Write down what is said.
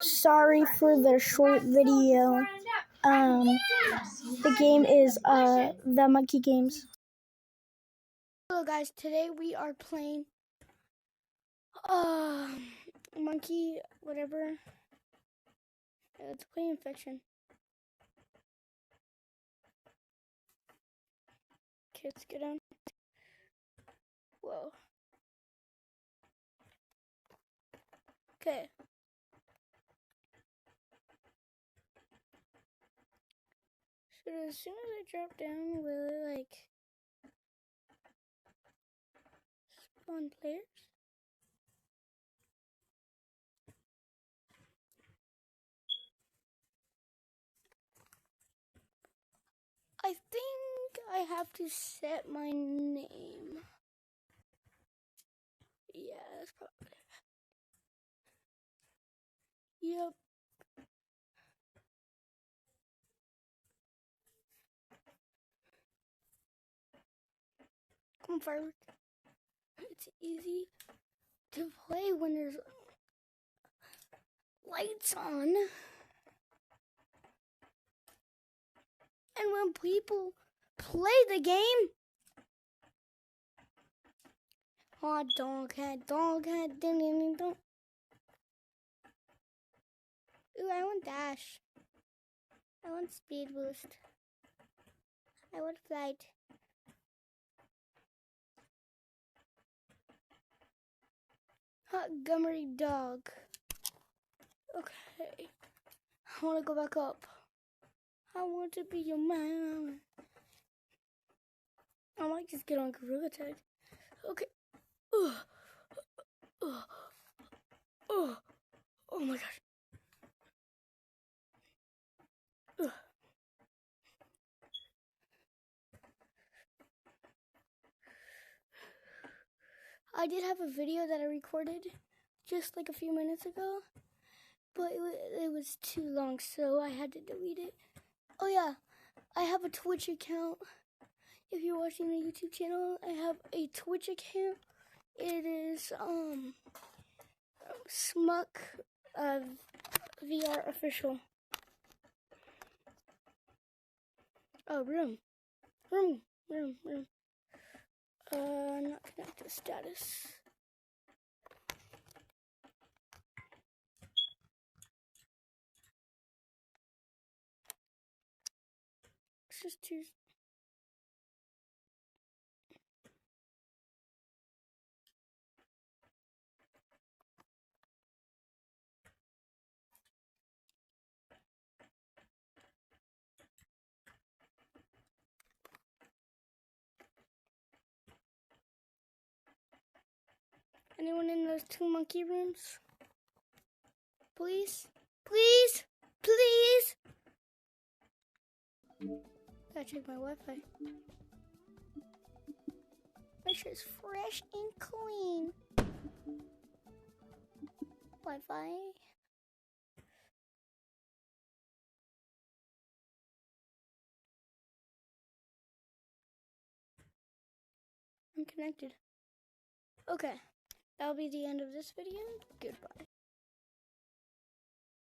Sorry for the short video. The game is the Monkey Games. Hello guys, today we are playing Monkey whatever. Let's play Infection. Okay, let's get on. Whoa. Okay. So as soon as I drop down, will it like spawn players? I think I have to set my name. Yeah, that's probably it. Yep. Come on, firework. It's easy to play when there's lights on. And when people play the game. Hot dog head, ding ding ding dong. Ooh, I want dash. I want speed boost. I want flight. Hot gummery dog. Okay. I want to go back up. I want to be your man. I might just get on Gorilla Tag. Okay. Oh my gosh. I did have a video that I recorded just like a few minutes ago, but it was too long, so I had to delete it. Oh yeah, I have a Twitch account. If you're watching the YouTube channel, I have a Twitch account. It is Smuck VR official. Oh, room. Not connected status. It's just two. Anyone in those two monkey rooms? Please? Please? Please? Gotta check my Wi-Fi. Make sure it's fresh and clean. Wi-Fi. I'm connected. Okay. That'll be the end of this video. Goodbye.